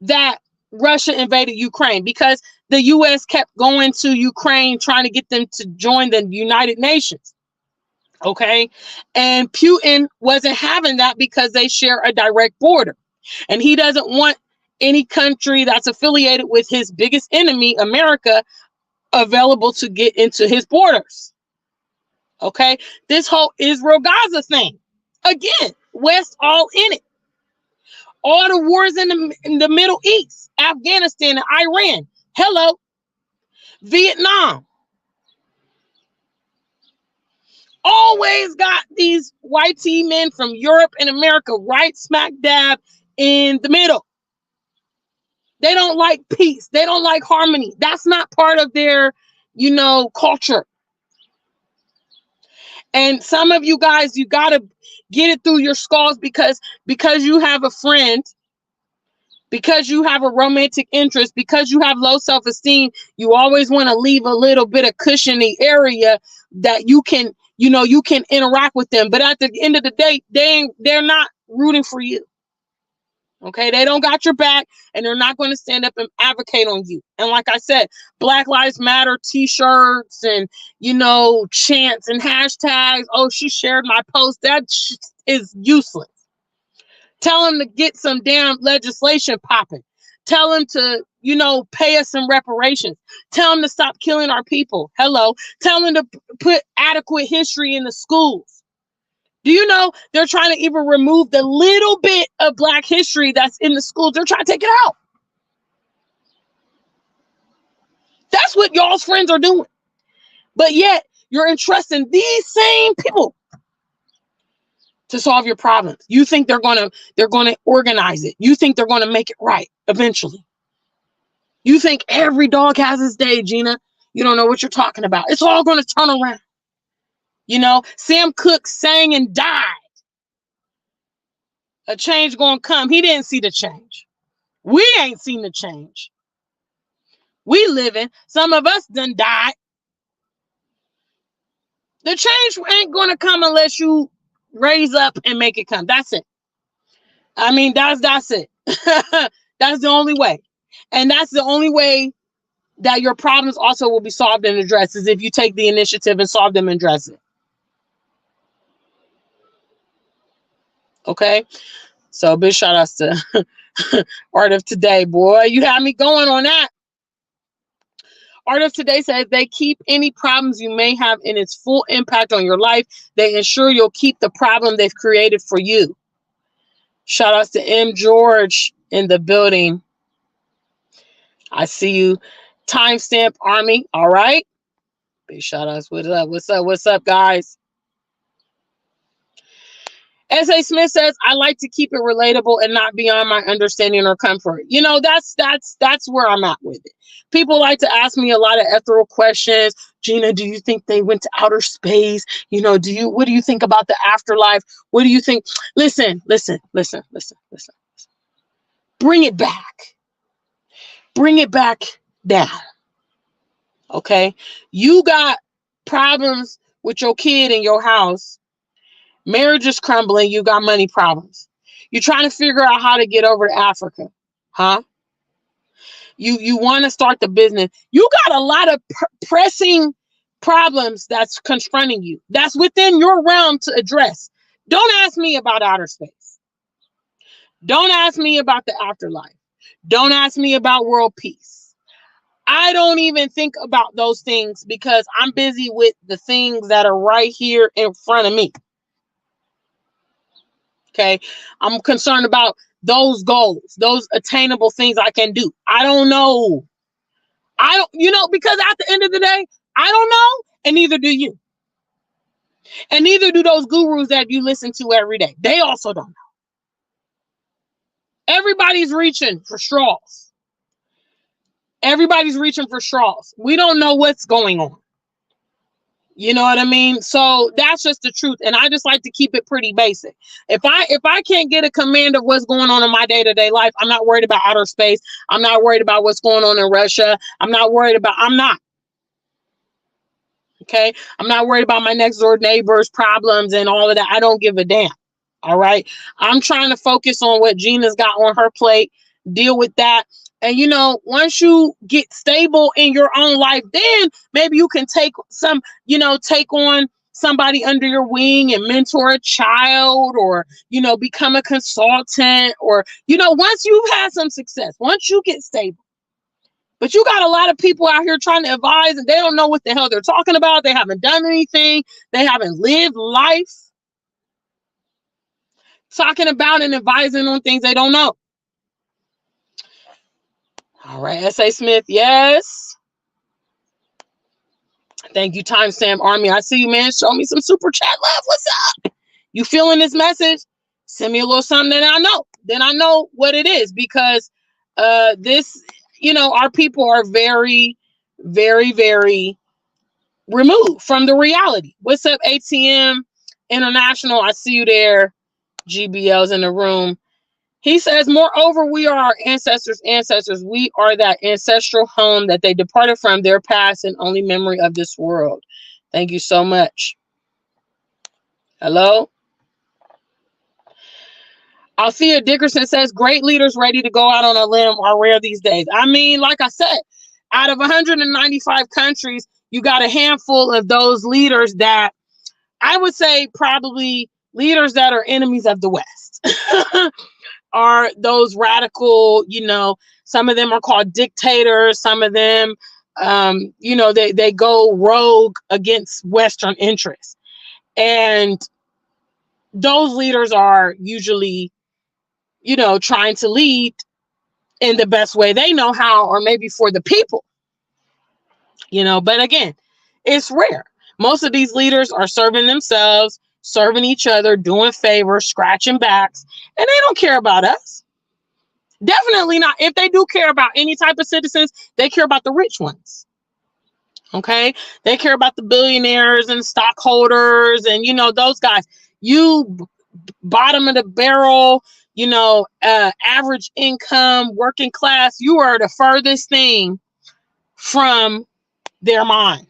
that Russia invaded Ukraine, because the US kept going to Ukraine trying to get them to join the United Nations. Okay, and Putin wasn't having that because they share a direct border, and he doesn't want any country that's affiliated with his biggest enemy, America, available to get into his borders. Okay, this whole Israel-Gaza thing, again, West all in it. All the wars in the Middle East, Afghanistan and Iran, hello, Vietnam, always got these white men from Europe and America right smack dab in the middle. They don't like peace. They don't like harmony. That's not part of their, culture. And some of you guys, you got to get it through your skulls, because you have a friend, because you have a romantic interest, because you have low self-esteem, you always want to leave a little bit of cushiony area that you can, you can interact with them. But at the end of the day, they're not rooting for you. Okay, they don't got your back, and they're not going to stand up and advocate on you. And like I said, Black Lives Matter t-shirts and, chants and hashtags. Oh, she shared my post. That is useless. Tell them to get some damn legislation popping. Tell them to, pay us some reparations. Tell them to stop killing our people. Hello. Tell them to put adequate history in the schools. Do you know they're trying to even remove the little bit of Black history that's in the schools? They're trying to take it out. That's what y'all's friends are doing. But yet you're entrusting these same people to solve your problems. You think they're gonna organize it. You think they're gonna make it right eventually. You think every dog has his day, Gina. You don't know what you're talking about. It's all gonna turn around. Sam Cooke sang and died. A change gonna come. He didn't see the change. We ain't seen the change. We living. Some of us done died. The change ain't gonna come unless you raise up and make it come. That's it. I mean, that's it. That's the only way. And that's the only way that your problems also will be solved and addressed, is if you take the initiative and solve them and address it. Okay? So big shout outs to Art of Today, boy. You had me going on that. Art of Today says they keep any problems you may have in its full impact on your life. They ensure you'll keep the problem they've created for you. Shout outs to M. George in the building. I see you. Timestamp Army. All right. Big shout outs. What's up? What's up? What's up, guys? S.A. Smith says, I like to keep it relatable and not beyond my understanding or comfort. That's where I'm at with it. People like to ask me a lot of ethereal questions. Gina, do you think they went to outer space? What do you think about the afterlife? What do you think? Listen. Bring it back. Bring it back down. Okay? You got problems with your kid in your house. Marriage is crumbling. You got money problems. You're trying to figure out how to get over to Africa. Huh? You want to start the business. You got a lot of pressing problems that's confronting you. That's within your realm to address. Don't ask me about outer space. Don't ask me about the afterlife. Don't ask me about world peace. I don't even think about those things because I'm busy with the things that are right here in front of me. Okay, I'm concerned about those goals, those attainable things I can do. I don't know I don't, because at the end of the day, I don't know, and neither do you. And neither do those gurus that you listen to every day. They also don't know. Everybody's reaching for straws. Everybody's reaching for straws. We don't know what's going on. You know what I mean? So that's just the truth. And I just like to keep it pretty basic. If I can't get a command of what's going on in my day-to-day life, I'm not worried about outer space. I'm not worried about what's going on in Russia. I'm not. Okay. I'm not worried about my next door neighbor's problems and all of that. I don't give a damn. All right. I'm trying to focus on what Gina's got on her plate, deal with that. And, once you get stable in your own life, then maybe you can take on somebody under your wing and mentor a child, or, become a consultant, or, once you've had some success, once you get stable. But you got a lot of people out here trying to advise, and they don't know what the hell they're talking about. They haven't done anything. They haven't lived life. Talking about and advising on things they don't know. All right, S.A. Smith, yes. Thank you, Timestamp Army. I see you, man. Show me some super chat love. What's up? You feeling this message? Send me a little something that I know. Then I know what it is, because this, our people are very, very, very removed from the reality. What's up, ATM International? I see you there. GBL's in the room. He says, moreover, we are our ancestors' ancestors. We are that ancestral home that they departed from, their past and only memory of this world. Thank you so much. Hello? Althea Dickerson says, great leaders ready to go out on a limb are rare these days. I mean, like I said, out of 195 countries, you got a handful of those leaders that I would say probably leaders that are enemies of the West. Are those radical, some of them are called dictators. Some of them, they go rogue against Western interests. And those leaders are usually, trying to lead in the best way they know how, or maybe for the people, but again, it's rare. Most of these leaders are serving themselves, serving each other, doing favors, scratching backs, and they don't care about us. Definitely not. If they do care about any type of citizens, they care about the rich ones. Okay? They care about the billionaires and stockholders and, those guys. You bottom of the barrel, average income, working class, you are the furthest thing from their mind.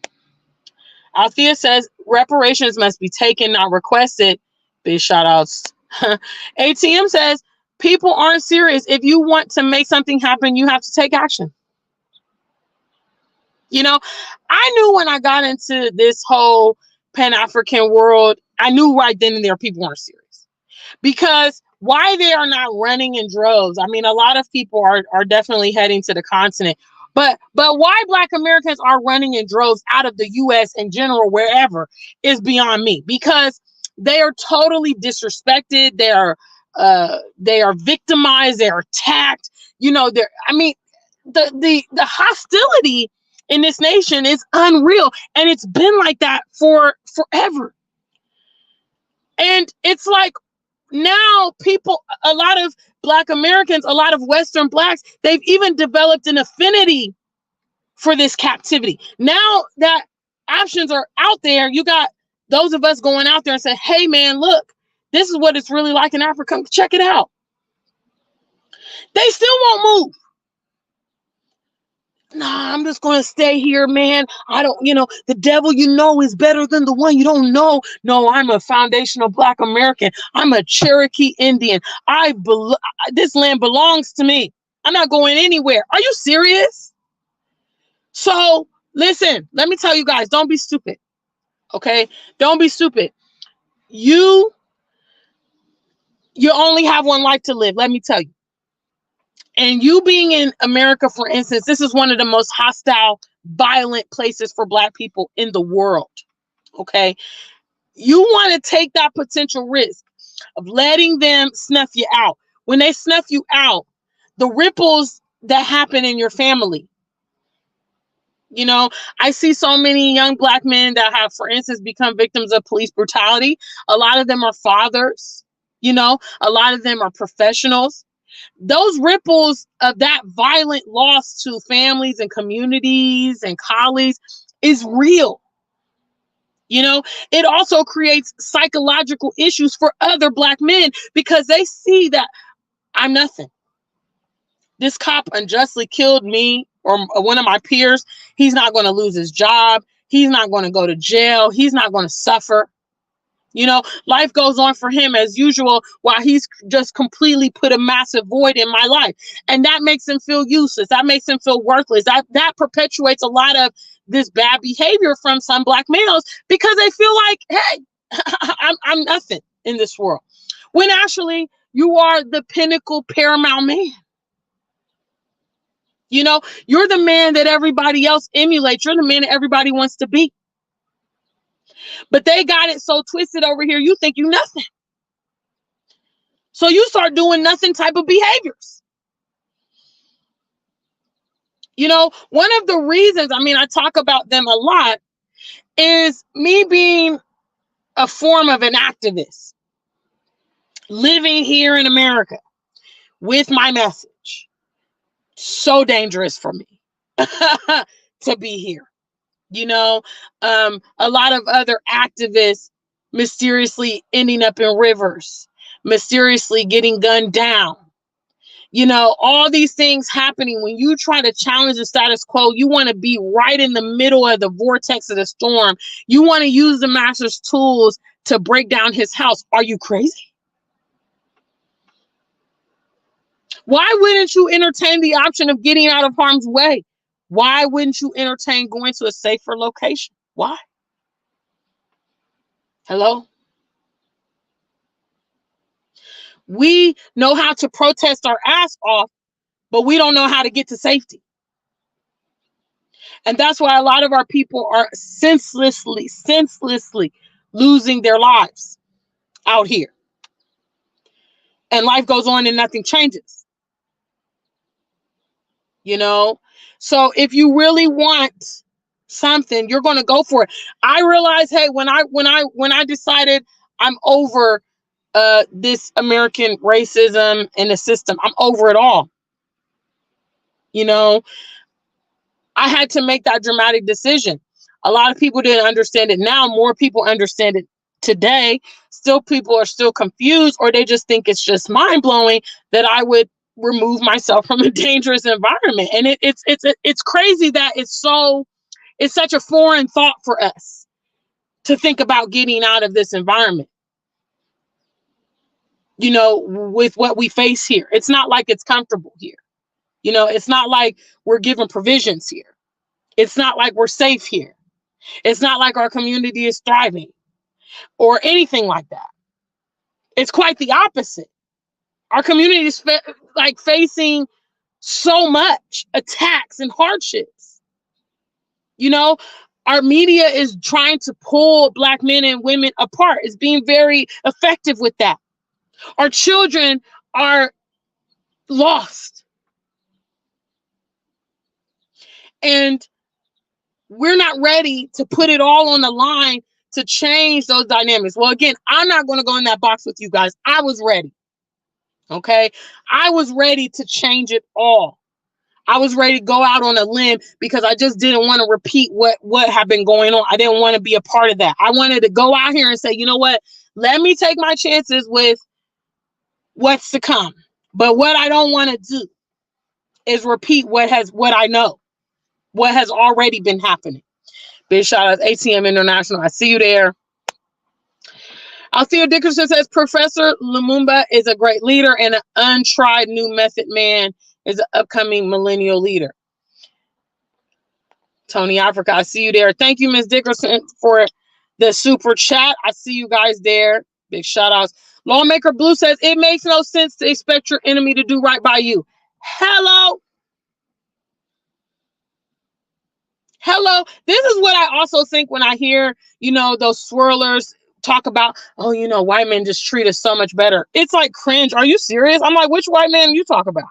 Althea says, reparations must be taken, not requested. Big shout outs. ATM says, people aren't serious. If you want to make something happen, you have to take action. I knew when I got into this whole Pan-African world, I knew right then and there people aren't serious. Because why they are not running in droves? I mean, a lot of people are definitely heading to the continent. But why Black Americans are running in droves out of the U.S. in general, wherever, is beyond me. Because they are totally disrespected. They are victimized. They're attacked. The hostility in this nation is unreal, and it's been like that for forever. And it's like now people, a lot of Black Americans, a lot of Western Blacks, they've even developed an affinity for this captivity. Now that options are out there, you got those of us going out there and say, hey man, look, this is what it's really like in Africa. Check it out. They still won't move. Nah, I'm just going to stay here, man. I don't, the devil is better than the one you don't know. No, I'm a foundational Black American. I'm a Cherokee Indian. This land belongs to me. I'm not going anywhere. Are you serious? So listen, let me tell you guys, don't be stupid. Okay? Don't be stupid. You only have one life to live. Let me tell you. And you being in America, for instance, this is one of the most hostile, violent places for Black people in the world. Okay. You want to take that potential risk of letting them snuff you out. When they snuff you out, the ripples that happen in your family, You know, I see so many young Black men that have, for instance, become victims of police brutality. A lot of them are fathers, you know, a lot of them are professionals. Those ripples of that violent loss to families and communities and colleagues is real. You know, it also creates psychological issues for other Black men because they see that I'm nothing. This cop unjustly killed me or one of my peers. He's not going to lose his job. He's not going to go to jail. He's not going to suffer. You know, life goes on for him as usual while he's just completely put a massive void in my life. And that makes him feel useless. That makes him feel worthless. That perpetuates a lot of this bad behavior from some Black males because they feel like, hey, I'm nothing in this world. When actually you are the pinnacle paramount man. You know, you're the man that everybody else emulates. You're the man that everybody wants to be. But they got it so twisted over here, you think you nothing. So you start doing nothing type of behaviors. You know, one of the reasons, I mean, I talk about them a lot, is me being a form of an activist, living here in America with my message. So dangerous for me to be here. You know, a lot of other activists mysteriously ending up in rivers, mysteriously getting gunned down. You know, all these things happening when you try to challenge the status quo. You want to be right in the middle of the vortex of the storm. You want to use the master's tools to break down his house. Are you crazy? Why wouldn't you entertain the option of getting out of harm's way? Why wouldn't you entertain going to a safer location? Why? Hello? We know how to protest our ass off, but we don't know how to get to safety. And that's why a lot of our people are senselessly losing their lives out here. And life goes on and nothing changes. You know? So if you really want something, you're going to go for it. I realized, hey, when I decided I'm over this American racism and the system, I'm over it all. You know, I had to make that dramatic decision. A lot of people didn't understand it now. More people understand it today. Still, people are still confused, or they just think it's just mind blowing that I would remove myself from a dangerous environment. And it's crazy that it's such a foreign thought for us to think about getting out of this environment. You know, with what we face here, it's not like it's comfortable here. You know, it's not like we're given provisions here. It's not like we're safe here. It's not like our community is thriving or anything like that. It's quite the opposite. Our community is facing so much attacks and hardships. You know, our media is trying to pull Black men and women apart. It's being very effective with that. Our children are lost. And we're not ready to put it all on the line to change those dynamics. Well, again, I'm not going to go in that box with you guys. I was ready. Okay. I was ready to change it all. I was ready to go out on a limb because I just didn't want to repeat what had been going on. I didn't want to be a part of that. I wanted to go out here and say, you know what? Let me take my chances with what's to come. But what I don't want to do is repeat what I know, what has already been happening. Big shout out to ATM International. I see you there. Althea Dickerson says Professor Lumumba is a great leader and an untried new method man is an upcoming millennial leader. Tony Africa, I see you there. Thank you, Ms. Dickerson, for the super chat. I see you guys there. Big shout outs. Lawmaker Blue says it makes no sense to expect your enemy to do right by you. Hello. This is what I also think when I hear, you know, those swirlers talk about, oh, you know, white men just treat us so much better. It's like cringe. Are you serious? I'm like, which white man you talk about?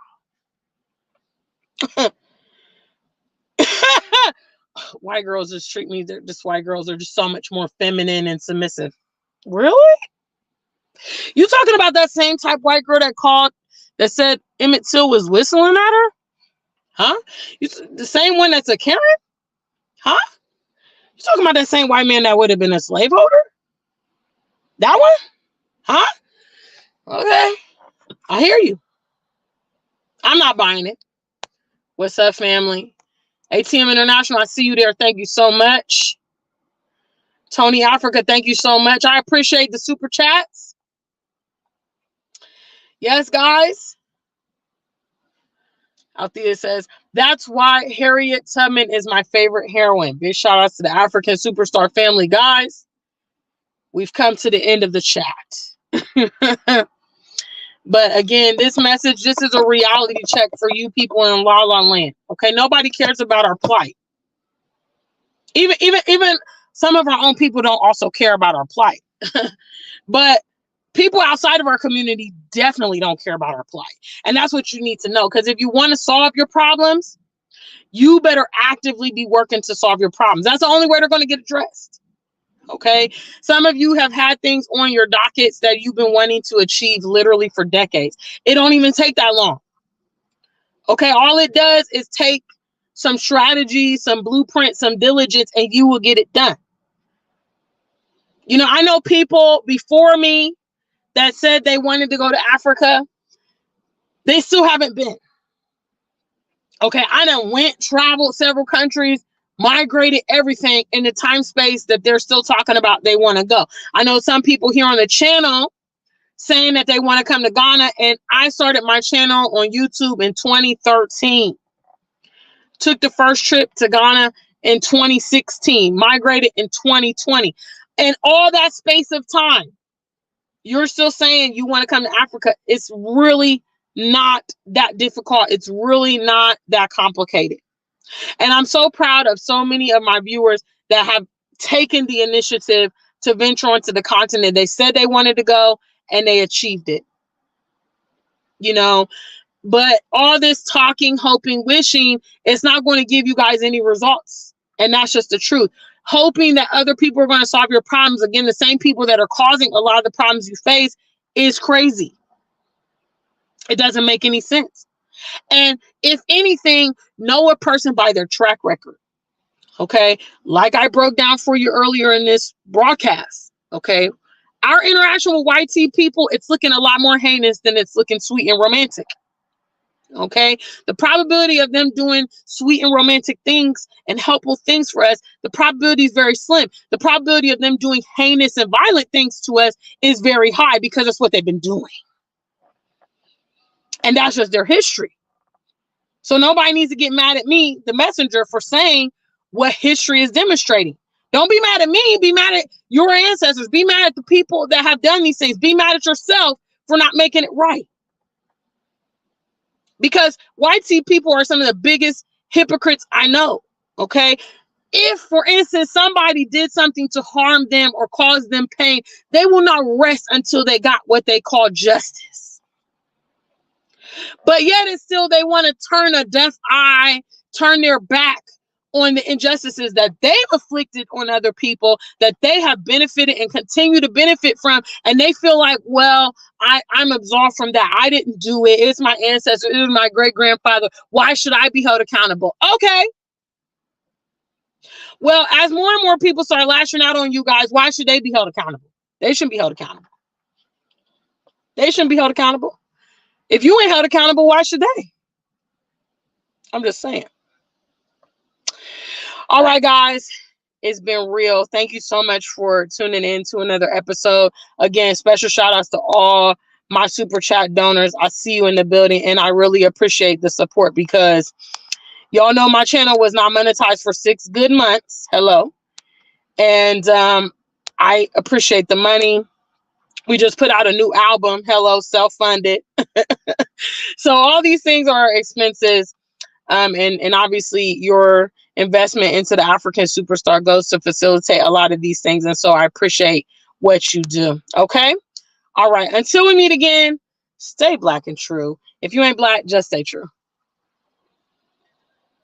white girls just treat me, just white girls are just so much more feminine and submissive. Really? You talking about that same type white girl that called, that said Emmett Till was whistling at her? Huh? The same one that's a Karen? Huh? You talking about that same white man that would have been a slaveholder? That one? Huh? Okay. I hear you. I'm not buying it. What's up, family? ATM International, I see you there. Thank you so much. Tony Africa, thank you so much. I appreciate the super chats. Yes, guys. Althea says, that's why Harriet Tubman is my favorite heroine. Big shout outs to the African Superstar family, guys. We've come to the end of the chat. But again, this message, this is a reality check for you people in La La Land. Okay, nobody cares about our plight. Even some of our own people don't also care about our plight. But people outside of our community definitely don't care about our plight. And that's what you need to know. Because if you want to solve your problems, you better actively be working to solve your problems. That's the only way they're going to get addressed. Okay. Some of you have had things on your dockets that you've been wanting to achieve literally for decades. It don't even take that long. Okay. All it does is take some strategy, some blueprint, some diligence, and you will get it done. You know, I know people before me that said they wanted to go to Africa. They still haven't been. Okay. I done went, traveled several countries, migrated everything in the time space that they're still talking about they want to go. I know some people here on the channel saying that they want to come to Ghana, and I started my channel on YouTube in 2013. Took the first trip to Ghana in 2016, migrated in 2020. And all that space of time, you're still saying you want to come to Africa. It's really not that difficult. It's really not that complicated. And I'm so proud of so many of my viewers that have taken the initiative to venture onto the continent. They said they wanted to go and they achieved it. You know, but all this talking, hoping, wishing, it's not going to give you guys any results. And that's just the truth. Hoping that other people are going to solve your problems. Again, the same people that are causing a lot of the problems you face is crazy. It doesn't make any sense. And if anything, know a person by their track record. Okay. Like I broke down for you earlier in this broadcast. Okay. Our interaction with white tea people, it's looking a lot more heinous than it's looking sweet and romantic. Okay. The probability of them doing sweet and romantic things and helpful things for us, the probability is very slim. The probability of them doing heinous and violent things to us is very high because that's what they've been doing. And that's just their history. So nobody needs to get mad at me, the messenger, for saying what history is demonstrating. Don't be mad at me. Be mad at your ancestors. Be mad at the people that have done these things. Be mad at yourself for not making it right. Because white tea people are some of the biggest hypocrites I know. Okay. If, for instance, somebody did something to harm them or cause them pain, they will not rest until they got what they call justice. But yet and still they want to turn a deaf eye, turn their back on the injustices that they've inflicted on other people, that they have benefited and continue to benefit from. And they feel like, well, I'm absolved from that. I didn't do it. It's my ancestor. It was my great-grandfather. Why should I be held accountable? Okay. Well, as more and more people start lashing out on you guys, why should they be held accountable? They shouldn't be held accountable. They shouldn't be held accountable. If you ain't held accountable, why should they? I'm just saying. All right, guys, it's been real. Thank you so much for tuning in to another episode. Again, special shout outs to all my super chat donors. I see you in the building, and I really appreciate the support because y'all know my channel was not monetized for 6 good months. Hello. And I appreciate the money. We just put out a new album. Hello, self-funded. So all these things are expenses. And obviously your investment into the African Superstar goes to facilitate a lot of these things. And so I appreciate what you do. Okay. All right. Until we meet again, stay black and true. If you ain't black, just stay true.